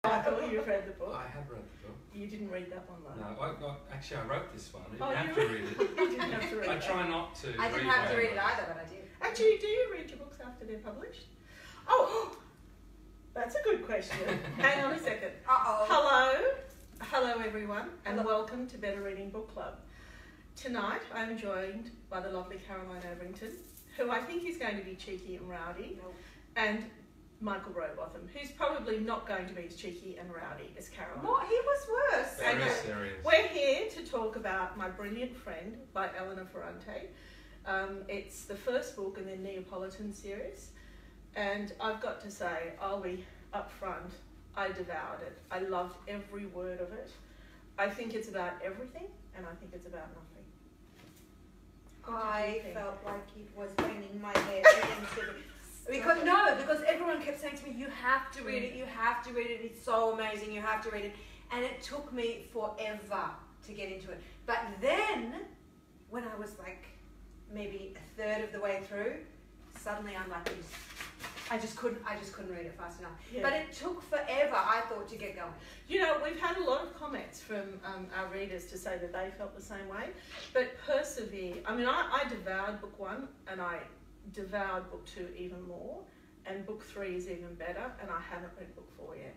Michael, you've read the book. I have read the book. You didn't read that one, though. No, actually I wrote this one. I didn't have to read it. You didn't have to read it. I try not to. I didn't have to read it either, but I did. Actually, do you read your books after they're published? Oh, that's a good question. Hang on a second. Uh-oh. Hello everyone, and welcome to Better Reading Book Club. Tonight I'm joined by the lovely Caroline Overington, who I think is going to be cheeky and rowdy, and Michael Robotham, who's probably not going to be as cheeky and rowdy as Caroline. What? He was worse. Very serious. We're here to talk about My Brilliant Friend by Elena Ferrante. It's the first book in the Neapolitan series, and I've got to say, I'll be up front, I devoured it. I loved every word of it. I think it's about everything, and I think it's about nothing. I felt like it was banging my head against it. Because everyone kept saying to me, you have to read it, you have to read it, it's so amazing, you have to read it. And it took me forever to get into it. But then, when I was like maybe a third of the way through, suddenly I'm like this. I just couldn't read it fast enough. Yeah. But it took forever, I thought, to get going. You know, we've had a lot of comments from our readers to say that they felt the same way. But persevere. I mean, I devoured book 1 and I devoured book 2 even more. And book 3 is even better. And I haven't read book 4 yet.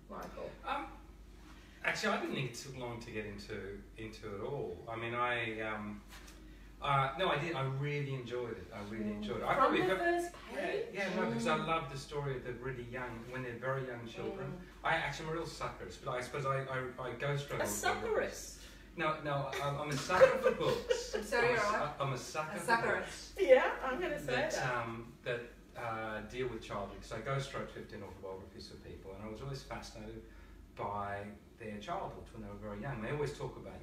Michael? Actually, I didn't need too long to get into it all. I mean, no, I did. I really enjoyed it. I From the first page? No, because I love the story of the really young, when they're very young children. I actually am a real suckerist, but I suppose I go straight. A suckerist? No, I'm a sucker for books. I'm sorry, I'm a sucker for books. Yeah, I'm going to say that deal with childhood, because I go straight to 15 autobiographies for people, and I was always fascinated by their childhood when they were very young. They always talk about,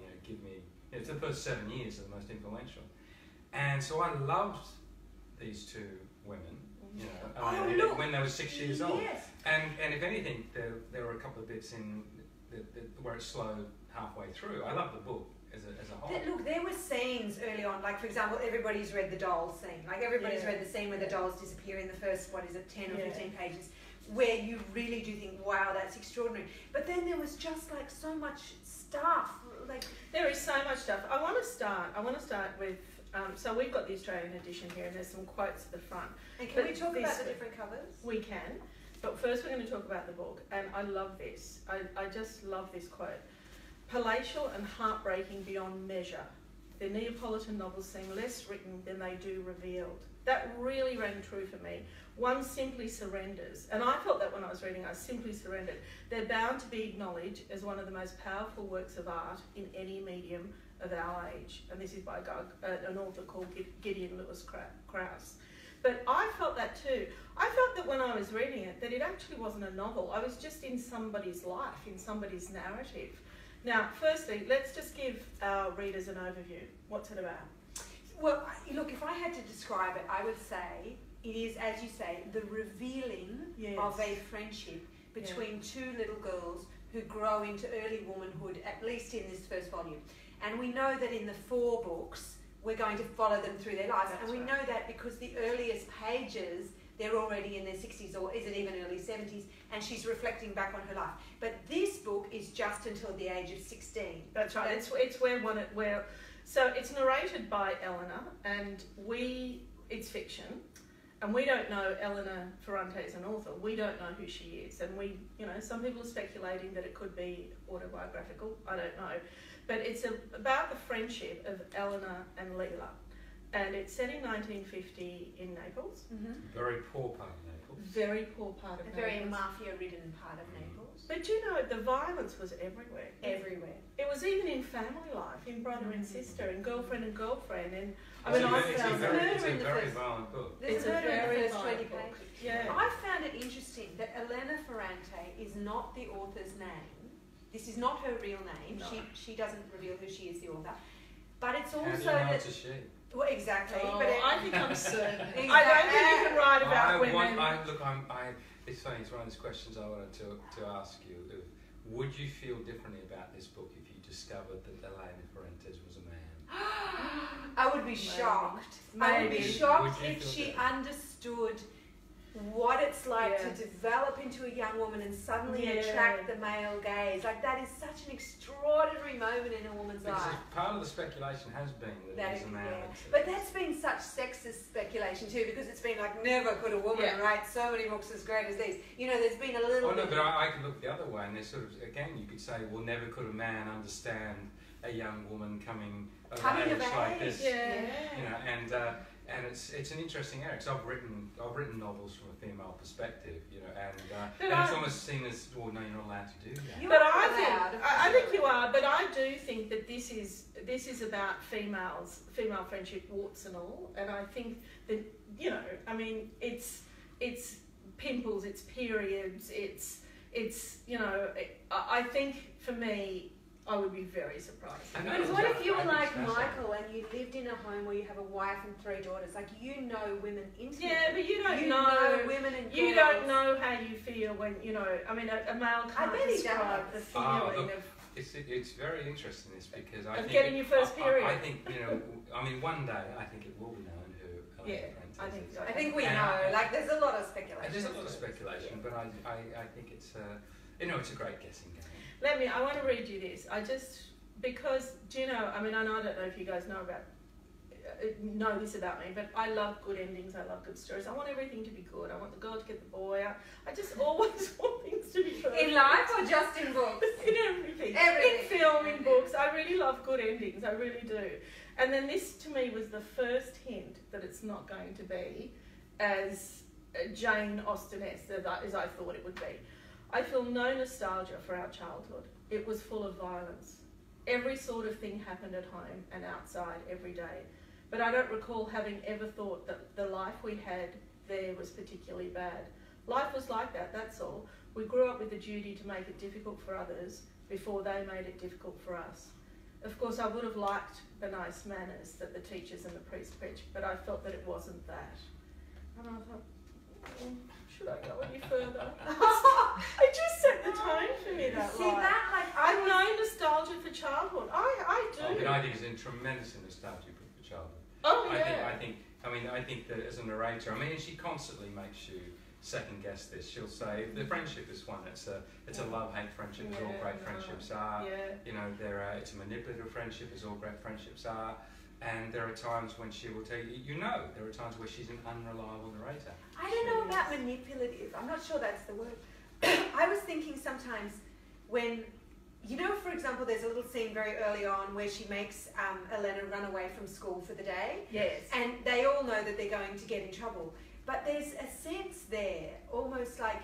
it's the first 7 years are the most influential. And so I loved these two women, when they were 6 years old. Yes. And if anything, there were a couple of bits in where it slowed halfway through. I love the book as a whole. Look, there were scenes early on, like for example, everybody's read the doll scene. Like everybody's read the scene where the dolls disappear in the first, 10 or 15 pages, where you really do think, wow, that's extraordinary. But then there was just like so much stuff. Like there is so much stuff. I want to start with. So we've got the Australian edition here, and there's some quotes at the front. And can we talk about the different covers? We can, but first we're going to talk about the book, and I love this. I just love this quote. Palatial and heartbreaking beyond measure. The Neapolitan novels seem less written than they do revealed. That really rang true for me. One simply surrenders, and I felt that when I was reading, I simply surrendered. They're bound to be acknowledged as one of the most powerful works of art in any medium of our age, and this is by an author called Gideon Lewis Krauss. But I felt that too. I felt that when I was reading it, that it actually wasn't a novel. I was just in somebody's life, in somebody's narrative. Now, firstly, let's just give our readers an overview. What's it about? Well, look, if I had to describe it, I would say it is, as you say, the revealing of a friendship between two little girls who grow into early womanhood, at least in this first volume. And we know that in the 4 books, we're going to follow them through their lives. And we know that because the earliest pages, they're already in their 60s, or is it even early 70s, and she's reflecting back on her life. But this book is just until the age of 16. That's right. It's where so it's narrated by Elena, and it's fiction. And we don't know Elena Ferrante is an author. We don't know who she is. And some people are speculating that it could be autobiographical. I don't know. But it's about the friendship of Elena and Leela. And it's set in 1950 in Naples. Mm-hmm. Very poor part of Naples. Very poor part of Naples. A very mafia-ridden part of Naples. But the violence was everywhere. Everywhere. It was even in family life, in brother and sister, and girlfriend and girlfriend. And it's a very violent book. There's a murder in the first 20 pages. Yeah. I found it interesting that Elena Ferrante is not the author's name. This is not her real name. No. She doesn't reveal who she is, the author. But it's also it's a she. Well, exactly. Oh, but I think I'm certain. Exactly. I don't think you can write about women. It's funny. It's one of those questions I wanted to ask you. Would you feel differently about this book if you discovered that Elena Ferrante was a man? I would be shocked. Maybe. I would be shocked if she understood what it's like to develop into a young woman and suddenly attract the male gaze. Like, that is such an extraordinary moment in a woman's life. Part of the speculation has been that he's a man. But that's been such sexist speculation too, because it's been like, never could a woman write so many books as great as these. You know, there's been a little bit... no, but I could look the other way, and there's sort of, again, you could say, well, never could a man understand a young woman coming of age like this. You know, and it's an interesting area, because I've written novels from a female perspective, you know, and it's almost seen as, well, no, you're not allowed to do that. But I think you are, but I do think that this is about female friendship, warts and all, and I think that, you know, I mean, it's pimples, it's periods, it's you know, I think for me, I would be very surprised. But what if you were like Michael and you lived in a home where you have a wife and 3 daughters? Like, you know women intimately. Yeah, but you don't know women and girls. You don't know how you feel when, you know, I mean, a male can't describe the feeling of... It's very interesting, this, because I think... getting your first period. I think, you know, I mean, one day I think it will be known who Elena Ferrante is. I think we know. Like, there's a lot of speculation. There's a lot of speculation, but I think it's, you know, it's a great guessing game. I want to read you this. Because, do you know, I mean, I don't know if you guys know this about me, but I love good endings, I love good stories. I want everything to be good. I want the girl to get the boy. I just always want things to be perfect. In life or just in books? In everything. In film, in books. I really love good endings, I really do. And then this, to me, was the first hint that it's not going to be as Jane Austen-esque as I thought it would be. I feel no nostalgia for our childhood. It was full of violence. Every sort of thing happened at home and outside every day. But I don't recall having ever thought that the life we had there was particularly bad. Life was like that, that's all. We grew up with the duty to make it difficult for others before they made it difficult for us. Of course, I would have liked the nice manners that the teachers and the priests preached, but I felt that it wasn't that. And I thought, should I go any further? It just set the tone for me, that See, line. that, like, I've no nostalgia for childhood. I do. I mean, I think it's in tremendous nostalgia for childhood. Oh, yeah. I think that as a narrator, I mean, she constantly makes you second guess this. She'll say the friendship is one. It's a love-hate friendship, as all great friendships are. Yeah. You know, it's a manipulative friendship, as all great friendships are. And there are times when she will tell you, there are times where she's an unreliable narrator. I don't know about manipulative. I'm not sure that's the word. I was thinking sometimes when, you know, for example, there's a little scene very early on where she makes Elena run away from school for the day. Yes. And they all know that they're going to get in trouble. But there's a sense there, almost like,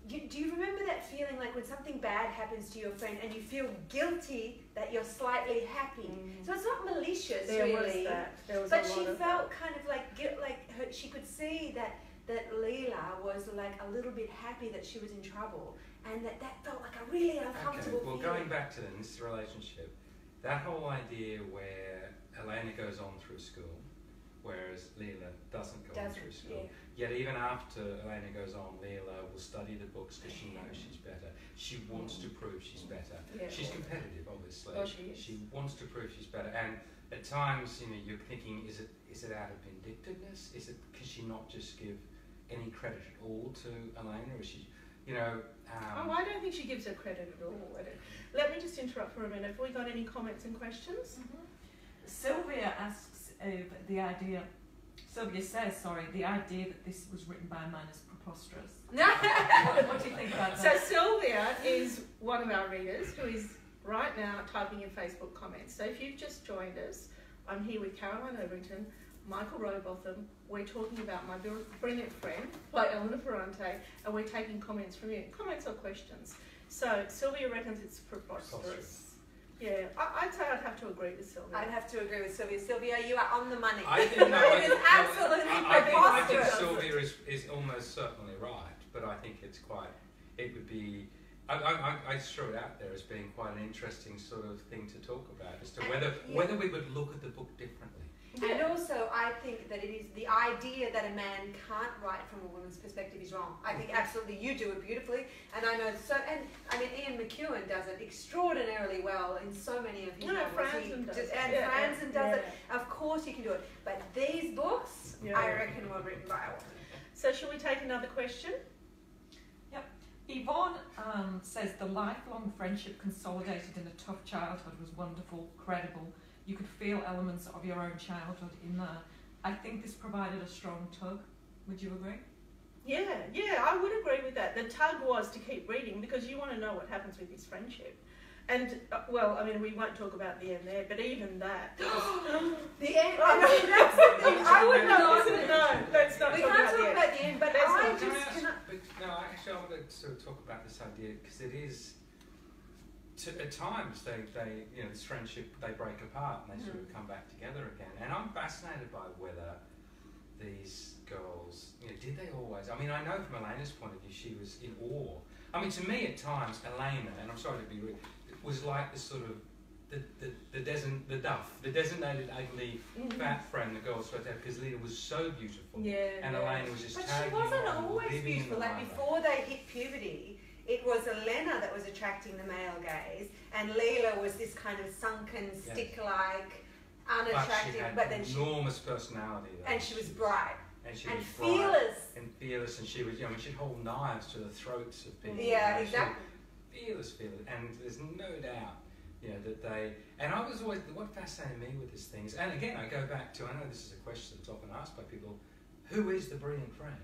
do you remember that feeling like when something bad happens to your friend and you feel guilty that you're slightly happy? So it's not malicious, really. But she felt kind of like she could see that Leela was like a little bit happy that she was in trouble, and that felt like a really uncomfortable feeling. Going back to this relationship, that whole idea where Elena goes on through school, whereas Leela doesn't go on through school. Yeah. Yet even after Elena goes on, Leela will study the books because she knows she's better. She wants to prove she's better. Yeah. She's competitive, obviously. Oh, she is. She wants to prove she's better. And at times, you're thinking, is it out of vindictiveness? Is it because she not just give any credit at all to Elena? Or is she, I don't think she gives her credit at all. Let me just interrupt for a minute. Have we got any comments and questions? Mm-hmm. Sylvia asks Sylvia says, the idea that this was written by a man is preposterous. What do you think about that? So Sylvia is one of our readers who is right now typing in Facebook comments. So if you've just joined us, I'm here with Caroline Overington, Michael Rowbotham. We're talking about My Brilliant Friend by Elena Ferrante, and we're taking comments from you. Comments or questions. So Sylvia reckons it's preposterous. Yeah, I'd say I'd have to agree with Sylvia. I'd have to agree with Sylvia. Sylvia, you are on the money. I think it is absolutely preposterous. I think Sylvia is almost certainly right, but I think it would be, I throw it out there as being quite an interesting sort of thing to talk about, as to whether we would look at the book differently. And also, I think that it is the idea that a man can't write from a woman's perspective is wrong. I think absolutely you do it beautifully, and I know so. And I mean, Ian McEwan does it extraordinarily well in so many of his novels. Franzen does it. Franzen does it. Of course, you can do it. But these books, I reckon, were written by a woman. So shall we take another question? Yvonne says the lifelong friendship consolidated in a tough childhood was wonderful, credible. You could feel elements of your own childhood in there. I think this provided a strong tug. Would you agree? Yeah, I would agree with that. The tug was to keep reading because you want to know what happens with this friendship. And, well, I mean, we won't talk about the end there, but even that. The end. I mean, that's the thing. I would not. No, let's not We talk can't about talk the end. about the end, but Let's I not. just cannot. Actually, I want to sort of talk about this idea because it is. At times, they this friendship, they break apart and they sort of come back together again. And I'm fascinated by whether these girls, did they always? I mean, I know from Elena's point of view, she was in awe. I mean, to me, at times, Elena, and I'm sorry to be rude, was like this sort of the designated ugly fat friend the girls spoke to have because Lena was so beautiful, and Elena was just. But she wasn't always beautiful. Like before they hit puberty, it was Elena that was attracting the male gaze, and Leela was this kind of sunken, stick-like, unattractive. But then she enormous personality, though. And she was bright. And she was fearless. And fearless, and she would, she'd hold knives to the throats of people. Yeah, exactly. Fearless, and there's no doubt, that they. And I was always what fascinated me with this thing is, and again, I go back to, I know this is a question that's often asked by people, who is the brilliant friend?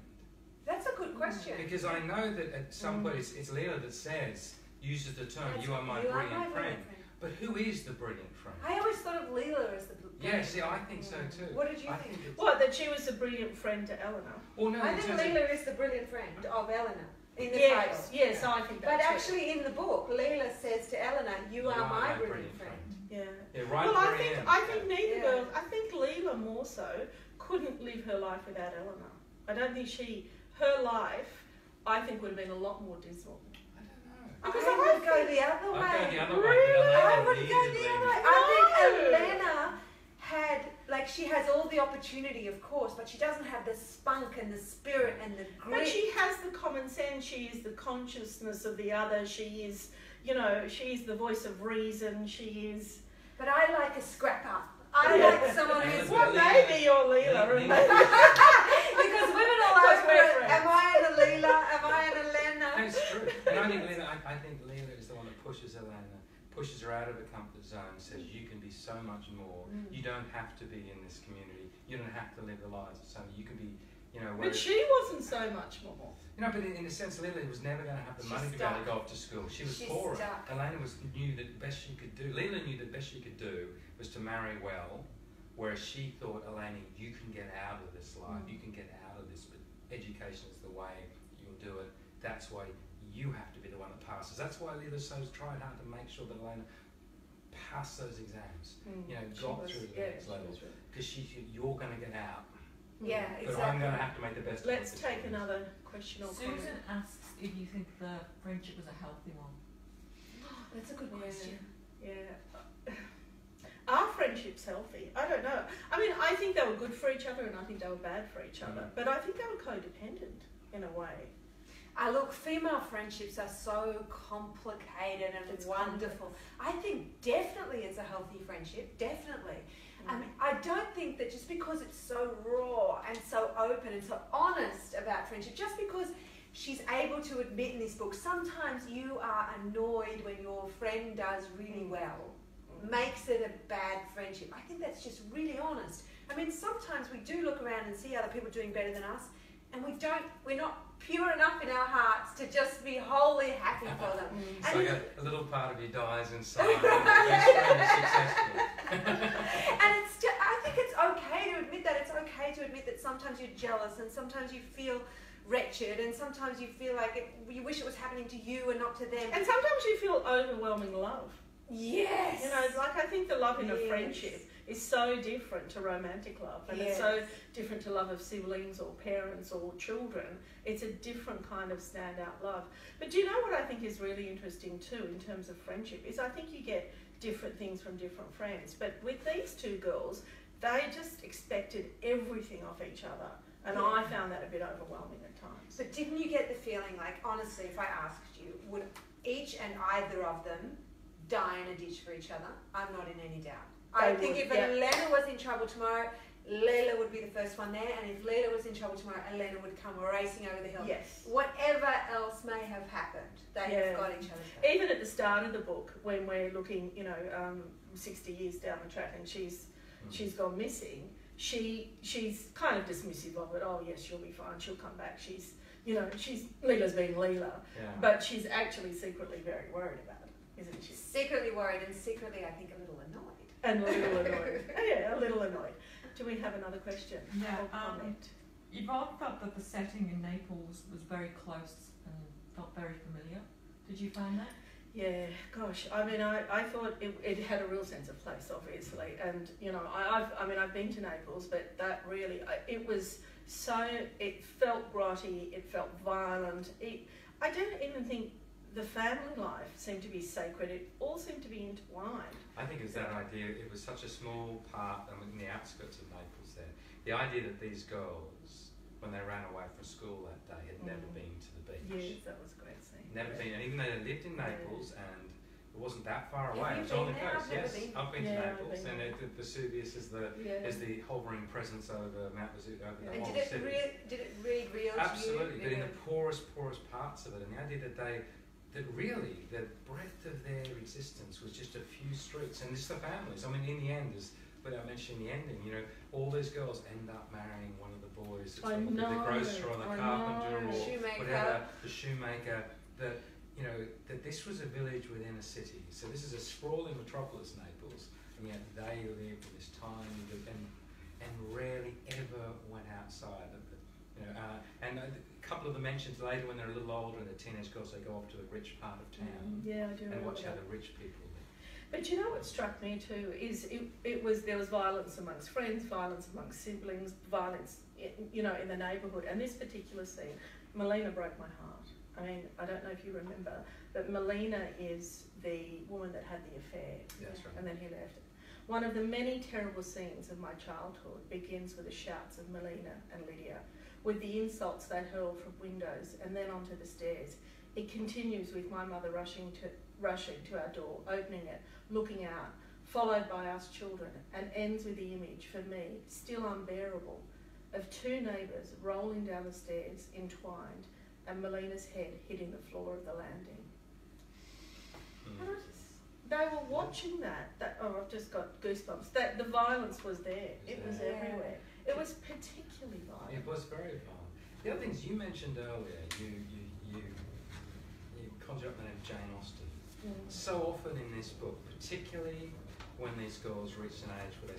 That's a good question. Because I know that at some point it's Leela that uses the term, you are my brilliant friend. But who is the brilliant friend? I always thought of Leela as the brilliant friend. Yeah, see, I think so too. What did you think? What, that she was a brilliant friend to Eleanor? Well, no, I think Leela is the brilliant friend of Eleanor in the title. Yes, I think that's But actually in the book, Leela says to Eleanor, you are my brilliant friend. Yeah, right. Well, I think neither girl, I think Leela more so couldn't live her life without Eleanor. I don't think her life, I think, would have been a lot more dismal. Because I would go the other way. I'd go the other way. Really? I would go the other way. I think Elena she has all the opportunity, of course, but she doesn't have the spunk and the spirit and the grit. But she has the common sense. She is the consciousness of the other. She is, she's the voice of reason. She is. But I like a scrapper. I like someone who's. Well, maybe you're Leela. Because women are like, am I an Leela? Am I an Elena? That's true. And I think Leela is the one that pushes Elena, pushes her out of her comfort zone, says you can be so much more. You don't have to be in this community. You don't have to live the lives of somebody. You can be, But she wasn't so much more. But in a sense, Leela was never going to have the money to be able to go off to school. She was poor. Elena knew that the best she could do. Leela knew the best she could do was to marry well, whereas she thought, Elena, you can get out of this life. You can get out of this, but education is the way you'll do it. That's why you have to be the one that passes. That's why Leela tried hard to make sure that Elena passed those exams. Got through the next level, because you're going to get out. Yeah, exactly. But I'm going to have to make the best. Let's take another question or comment. Susan asks if you think the friendship was a healthy one. That's a good question. Yeah. Are friendships healthy? I don't know. I mean, I think they were good for each other and I think they were bad for each other. But I think they were codependent in a way. Look, female friendships are so complicated and wonderful. I think definitely it's a healthy friendship, definitely. I don't think that just because it's so raw and so open and so honest about friendship, just because she's able to admit in this book, sometimes you are annoyed when your friend does really well, makes it a bad friendship. I think that's just really honest. I mean, sometimes we do look around and see other people doing better than us, and we're not pure enough in our hearts to just be wholly happy for them. It's and like a little part of you dies inside. And I think it's okay to admit that. It's okay to admit that sometimes you're jealous and sometimes you feel wretched and sometimes you feel like you wish it was happening to you and not to them. And sometimes you feel overwhelming love. Yes. I think the love in a friendship is so different to romantic love, and it's so different to love of siblings or parents or children. It's a different kind of standout love. But do you know what I think is really interesting too in terms of friendship is I think you get different things from different friends. But with these two girls, they just expected everything of each other, and I found that a bit overwhelming at times. But didn't you get the feeling like, honestly, if I asked you, would each and either of them die in a ditch for each other? I'm not in any doubt. I think if Elena was in trouble tomorrow, Leila would be the first one there, and if Leila was in trouble tomorrow, Elena would come racing over the hill. Yes. Whatever else may have happened, they have got each other's back. Even at the start of the book, when we're looking, 60 years down the track, and she's gone missing, she's kind of dismissive of it. Oh yes, she'll be fine. She'll come back. She's Leila's being Leila, but she's actually secretly very worried about it, isn't she? Secretly worried, and secretly, I think, a little annoyed. And a little annoyed. A little annoyed. Do we have another question? Yeah. Or comment? Yvonne felt that the setting in Naples was very close and felt very familiar. Did you find that? Yeah, gosh. I mean, I thought it had a real sense of place, obviously, and I've been to Naples, but that really it was so. It felt grotty. It felt violent. I don't even think the family life seemed to be sacred. It all seemed to be intertwined. I think it was that idea. It was such a small part, in the outskirts of Naples there. The idea that these girls, when they ran away from school that day, had never been to the beach. Yes, that was a great scene. Never been, and even though they lived in Naples and it wasn't that far Have away, you it was on the been there? coast. I've never Yes, been. I've been to Naples, been and the Vesuvius is the hovering presence over Mount Vesuvius, over the And whole did city. it read real Absolutely, to you? but in the poorest parts of it, and the idea that really the breadth of their existence was just a few streets, and it's the families. I mean, in the end, without mentioning the ending, all these girls end up marrying one of the boys. It's the grocer or the carpenter or whatever, the shoemaker. That this was a village within a city. So this is a sprawling metropolis, Naples, and yet they lived in this tiny and rarely ever went outside of it. And a couple of them mentions later when they're a little older and they're teenage girls, they go off to the rich part of town Yeah, I do. and watch how that. the rich people live. But you know what struck me too is there was violence amongst friends, violence amongst siblings, violence in the neighbourhood. And this particular scene, Melina broke my heart. I mean, I don't know if you remember, but Melina is the woman that had the affair. That's right. And then he left. One of the many terrible scenes of my childhood begins with the shouts of Melina and Lydia, with the insults they hurl from windows and then onto the stairs. It continues with my mother rushing to our door, opening it, looking out, followed by us children, and ends with the image, for me, still unbearable, of two neighbours rolling down the stairs, entwined, and Melina's head hitting the floor of the landing. And they were watching that. I've just got goosebumps. That the violence was there. It was everywhere. It was particularly violent. It was very violent. The other things you mentioned earlier, you conjured up the name Jane Austen. So often in this book, particularly when these girls reached an age where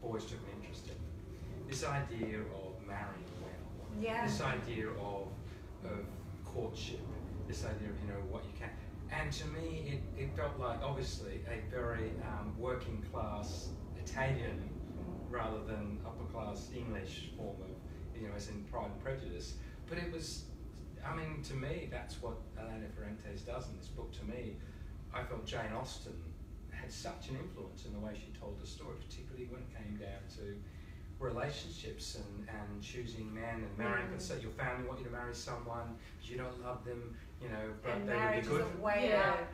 boys took an interest in them, this idea of marrying well, this idea of courtship, this idea of what you can. And to me, it felt like obviously a very working class Italian rather than upper class English form of, as in Pride and Prejudice. But it was, to me, that's what Elena Ferrante does in this book. To me, I felt Jane Austen had such an influence in the way she told the story, particularly when it came down to relationships and choosing men and marrying. But so your family want you to marry someone because you don't love them, but and they would be good.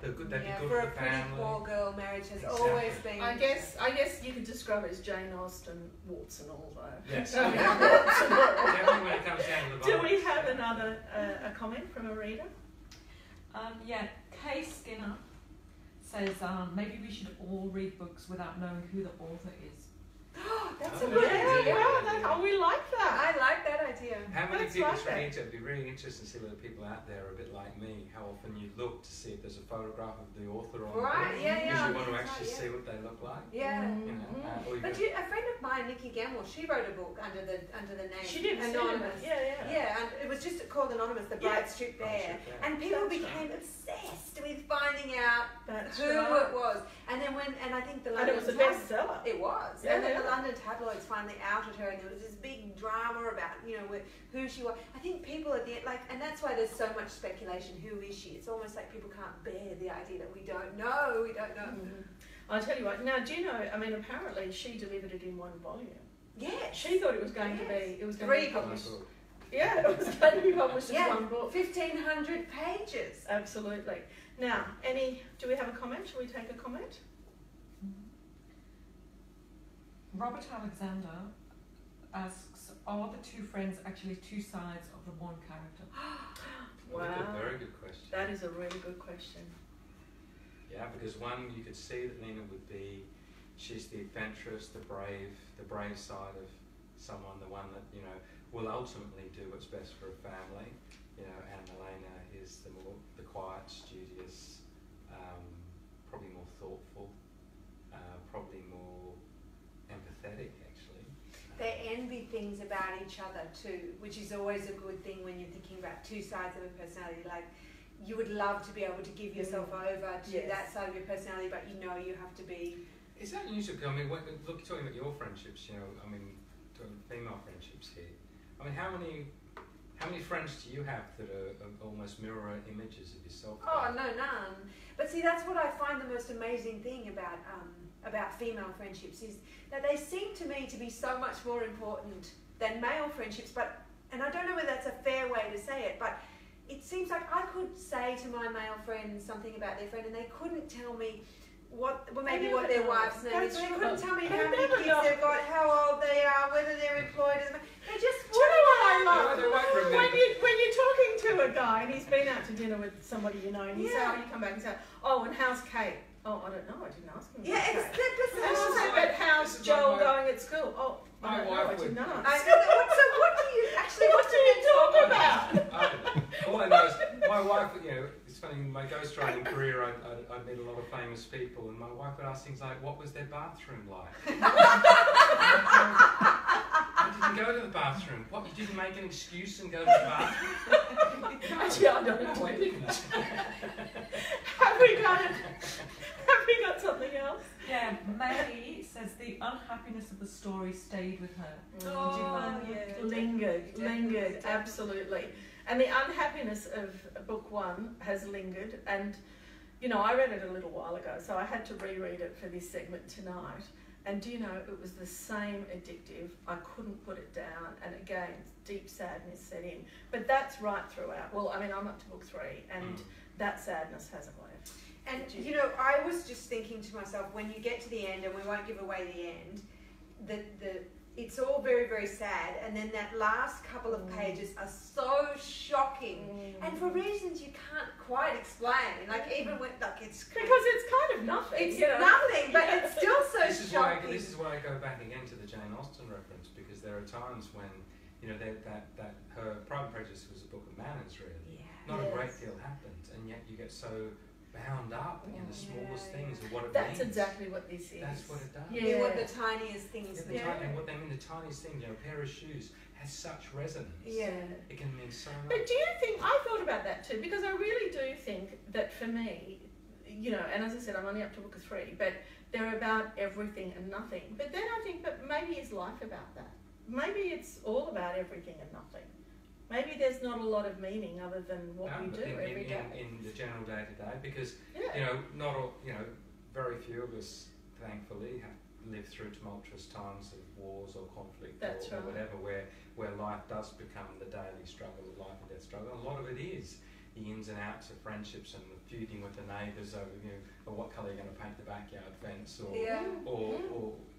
They'd be good for for a the pretty family. poor girl, marriage has always been. I guess you could describe it as Jane Austen, warts and all, though. Yes. Definitely when it comes down to the Do we violence. have another a comment from a reader? Kay Skinner says maybe we should all read books without knowing who the author is. That's Oh, a good yeah. idea. We like that. I like that idea. How many That's people like read it? It'd be really interesting to see whether people out there are a bit like me. How often you look to see if there's a photograph of the author on the book. Right, yeah. Because you want to That's actually right, see what they look like. Yeah. Or you But go, a friend of mine, Nikki Gamble, she wrote a book under the name She did. Anonymous. Yeah. And it was just called Anonymous, the Bright Strip Bear. And people That's became obsessed with finding out That's who right. it was. And then I think the And London it was a bestseller. It was. Yeah, And then yeah. the London tabloids finally outed her, and there was this big drama about, who she was. I think people at the end, and that's why there's so much speculation. Who is she? It's almost like people can't bear the idea that we don't know. I'll tell you what. Now, do you know? Apparently she delivered it in one volume. Yeah. She thought it was going to be. It was going to Three be books. published. Yeah, it was going to be published as one book. 1,500 pages. Absolutely. Now, do we have a comment? Shall we take a comment? Robert Alexander asks, are the two friends actually two sides of the one character? Wow. Very good question. That is a really good question. Yeah, because one, you could see that Nina would be, she's the adventurous, the brave side of someone, the one that, you know, will ultimately do what's best for a family, you know, and Elena is the quiet, studious, probably more thoughtful, probably more empathetic, actually. They envy things about each other too, which is always a good thing when you're thinking about two sides of a personality. Like, you would love to be able to give yourself over to that side of your personality, but you know you have to be. Is that usual? I mean, look, talking about your friendships, you know, I mean, talking female friendships here. I mean, how many friends do you have that are almost mirror images of yourself? Oh no, none. But see, that's what I find the most amazing thing about female friendships is that they seem to me to be so much more important than male friendships. And I don't know whether that's a fair way to say it, but it seems like I could say to my male friends something about their friend, and they couldn't tell me what their wife's name is. They couldn't tell me how many kids they've got, how old they are, whether they're employed. They just. Do you know what I love? When you're talking to a guy and he's been out to dinner with somebody you know, and you say, "Oh, you come back and say, oh, and how's Kate? Oh, I don't know. I didn't ask him. Yeah, it's the but how's Joel going at school? Oh, I don't know. I didn't ask. What do you talk about? All I know is my wife, you know, it's funny, in my ghostwriting career, I'd meet a lot of famous people, and my wife would ask things like, what was their bathroom like? I didn't go to the bathroom. What, you didn't make an excuse and go to the bathroom? Actually, I don't know. I didn't. Have we got something else? Yeah, Mary says the unhappiness of the story stayed with her. Oh, yeah. Lingered, absolutely. And the unhappiness of book one has lingered, and you know, I read it a little while ago, so I had to reread it for this segment tonight. And do you know, it was the same addictive. I couldn't put it down, and again, deep sadness set in. But that's right throughout. Well, I mean, I'm up to book 3, and that sadness hasn't left. And you know, I was just thinking to myself, when you get to the end, and we won't give away the end, it's all very, very sad, and then that last couple of pages are so shocking, and for reasons you can't quite explain. Like, even when, like, it's because it's kind of nothing. It's nothing, but it's still so shocking. This is why I go back again to the Jane Austen reference, because there are times when, you know, that her Pride and Prejudice was a book of manners, really. Not a great deal happened, and yet you get so bound up in the smallest things of what it means. That's exactly what this is. That's what it does. Yeah, what the tiniest things mean. What they mean, the tiniest thing, you know, a pair of shoes has such resonance. Yeah. It can mean so much. But do you think, I thought about that too, because I really do think that for me, you know, and as I said, I'm only up to book 3, but they're about everything and nothing. But then I think, but maybe is life about that? Maybe it's all about everything and nothing. Maybe there's not a lot of meaning other than what we do every day. In the general day-to-day, because, you know, not all, you know, very few of us, thankfully, have lived through tumultuous times of wars or conflict or whatever, where life does become the daily struggle of life and death struggle. And a lot of it is the ins and outs of friendships and the feuding with the neighbours over, you know, what colour you're going to paint the backyard fence or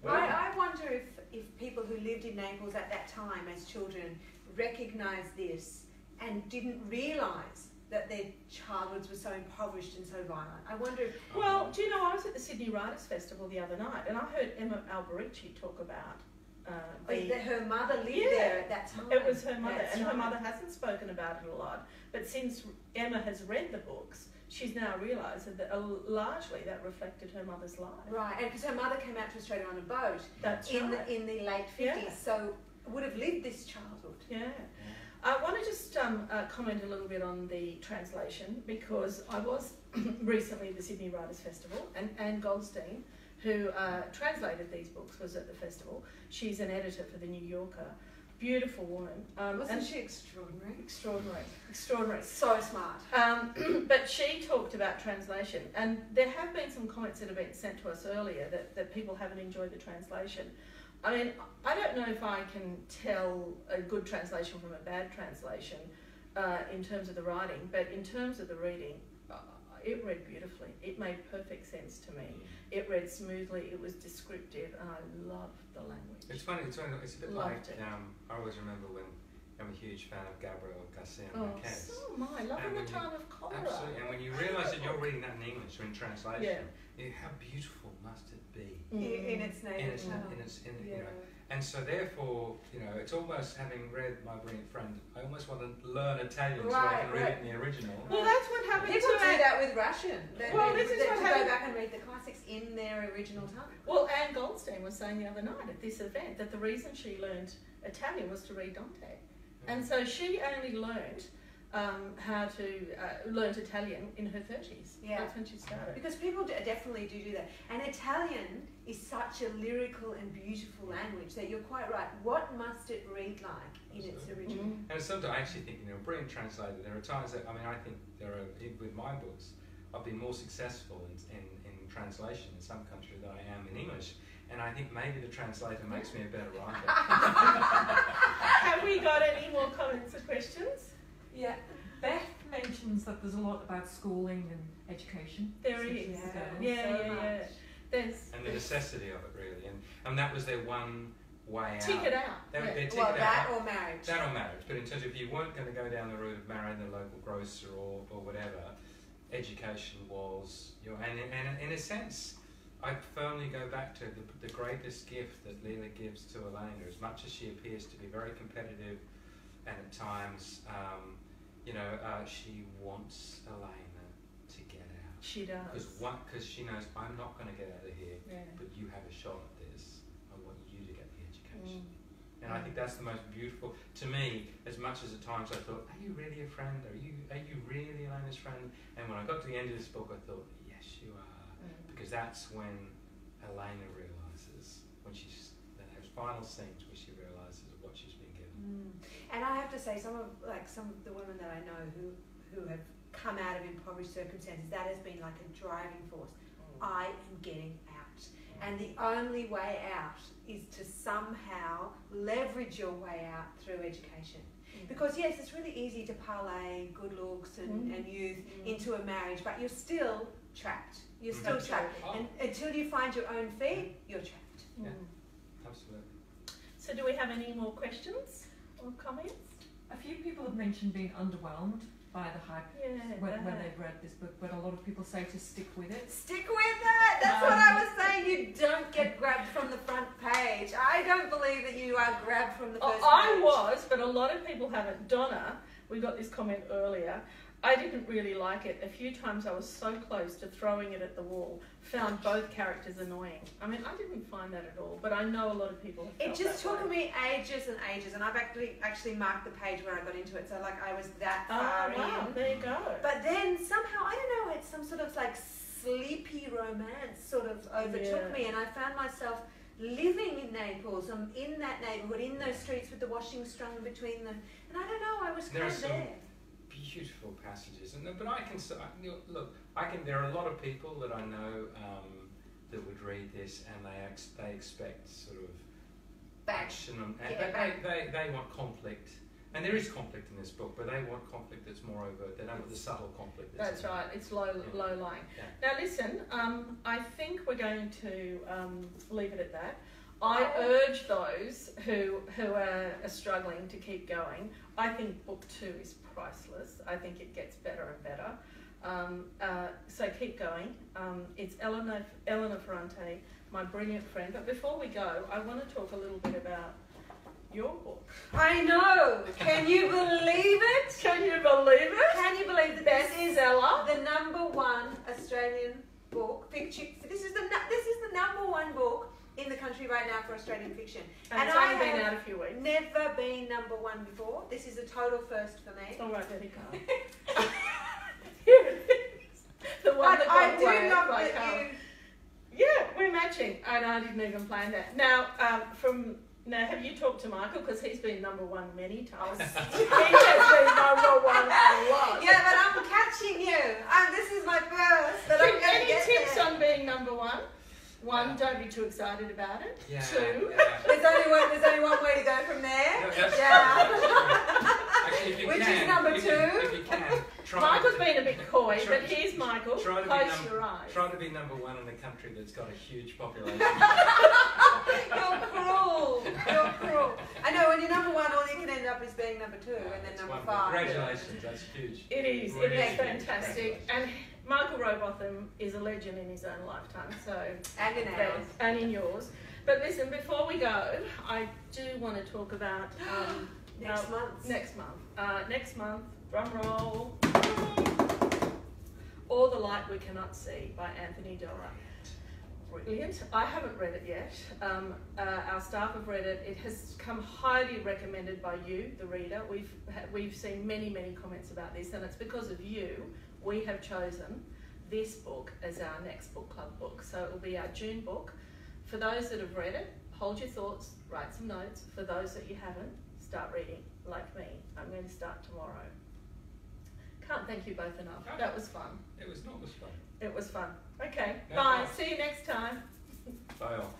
I wonder if people who lived in Naples at that time as children recognised this and didn't realise that their childhoods were so impoverished and so violent. I wonder if... Well, do you know, I was at the Sydney Writers' Festival the other night, and I heard Emma Alberici talk about her mother lived there at that time. It was her mother, her mother hasn't spoken about it a lot, but since Emma has read the books, she's now realised that largely that reflected her mother's life. Right, and because her mother came out to Australia on a boat in the late 50s, so would have lived this childhood. Yeah. I want to just comment a little bit on the translation, because I was recently at the Sydney Writers' Festival, and Anne Goldstein, who translated these books, was at the festival. She's an editor for The New Yorker. Beautiful woman. Wasn't she extraordinary? Extraordinary. So smart. But she talked about translation, and there have been some comments that have been sent to us earlier that people haven't enjoyed the translation. I mean, I don't know if I can tell a good translation from a bad translation in terms of the writing, but in terms of the reading, it read beautifully. It made perfect sense to me. It read smoothly. It was descriptive, and I loved the language. It's funny. It's a bit Loved like it. I always remember when I'm a huge fan of Gabriel Garcia Oh, Marquez. so am I. Love And in when the you- Time of Cholera. Absolutely, and when you realise that you're reading that in English or in translation, how beautiful must it be? In its native tongue. You know, and so therefore, you know, it's almost, having read My Brilliant Friend, I almost want to learn Italian so I can read it in the original. Well, that's what happened People to do that with Russian. Well, this is they what go happened. back and read the classics in their original tongue. Well, Anne Goldstein was saying the other night at this event that the reason she learned Italian was to read Dante. And so she only learned how to learn Italian in her 30s. Yeah. That's when she started. Because people definitely do that. And Italian is such a lyrical and beautiful language that you're quite right. What must it read like in its original? And sometimes I actually think, you know, brilliant translator, there are times that, I mean, I think there are, with my books, I've been more successful in translation in some countries than I am in English. And I think maybe the translator makes me a better writer. Have we got any more comments or questions? Yeah, Beth mentions that there's a lot about schooling and education. There So is. she's, Yeah. There's And the necessity of it, really. And that was their one way out. tick it out. They tick Well, it that out. or marriage. That or marriage. But in terms of, if you weren't going to go down the route of marrying the local grocer or whatever, education was your... And in a sense, I firmly go back to the greatest gift that Leela gives to Elena, as much as she appears to be very competitive and at times, she wants Elena to get out. She does. Because she knows, I'm not going to get out of here, Yeah. but you have a shot at this. I want you to get the education. And I think that's the most beautiful, to me, as much as at times I thought, are you really a friend? Are you really Elena's friend? And when I got to the end of this book, I thought, yes, you are. Because that's when Elena realises, when she's in those final scenes where she realises what she's been given. And I have to say, some of the women that I know who have come out of impoverished circumstances, that has been like a driving force. I am getting out. And the only way out is to somehow leverage your way out through education. Because yes, it's really easy to parlay good looks and youth into a marriage, but you're still trapped. You're still trapped. And until you find your own feet, you're trapped. Yeah, absolutely. So do we have any more questions or comments? A few people have mentioned being underwhelmed by the hype when they've read this book, but a lot of people say to stick with it. Stick with that! That's what I was saying. You don't get grabbed from the front page. I don't believe that you are grabbed from the first page. I was, but a lot of people haven't. Donna, we got this comment earlier. I didn't really like it. A few times I was so close to throwing it at the wall, found both characters annoying. I mean, I didn't find that at all, but I know a lot of people have felt It just that took way. me ages and ages, and I've actually marked the page where I got into it, so like I was that far wow, in. there you go. But then somehow, I don't know, it's some sort of like sleepy romance sort of overtook me, and I found myself living in Naples, in that neighbourhood, in those streets with the washing strung between them, and I don't know, I was kind of there. Beautiful passages, but I can look. There are a lot of people that I know that would read this, and they expect sort of action, and they want conflict, and there is conflict in this book, but they want conflict that's more overt. They don't want the subtle conflict. That's right. It's low lying. Yeah. Now listen, I think we're going to leave it at that. I urge those who are struggling to keep going. I think book 2 is priceless. I think it gets better and better. So keep going. It's Elena Ferrante, My Brilliant Friend. But before we go, I want to talk a little bit about your book. I know! Can you believe it? Can you believe it? Can you believe that this is Bestseller. the #1 Australian book? This is the #1 book in the country right now for Australian fiction. And it's only been out a few weeks. Never been #1 before. This is a total first for me. All right, there you go. Here it is. The one But that I got do away love by that Carl. you... Yeah, we're matching. And I didn't even plan that. Now, have you talked to Michael? Because he's been #1 many times. He has been #1 a lot. Yeah, but I'm catching you. This is my first. But I'm going to Any get tips there. on being #1? One, don't be too excited about it. Yeah, 2, There's only one way to go from there. No, that's Yeah. true. Actually, if you Which can, is number if 2. If you can, Michael's been a bit coy, try- but here's Michael. try to be Close your eyes. Try to be number one in a country that's got a huge population. You're cruel. You're cruel. I know, when you're number one, all you can end up is being number two, and then That's number wonderful. 5. Congratulations, that's huge. It is. It Really is huge. fantastic. And Michael Robotham is a legend in his own lifetime. So And in ours. and in yours. But listen, before we go, I do want to talk about Next month. Next month, drum roll. All the Light We Cannot See by Anthony Dora. Brilliant. I haven't read it yet. Our staff have read it. It has come highly recommended by you, the reader. We've seen many comments about this, and it's because of you we have chosen this book as our next book club book. So it will be our June book. For those that have read it, hold your thoughts, write some notes. For those that you haven't, start reading like me. I'm going to start tomorrow. Can't thank you both enough. No. That was fun. It was not much fun. It was fun. Okay, No bye. problem. See you next time. Bye all.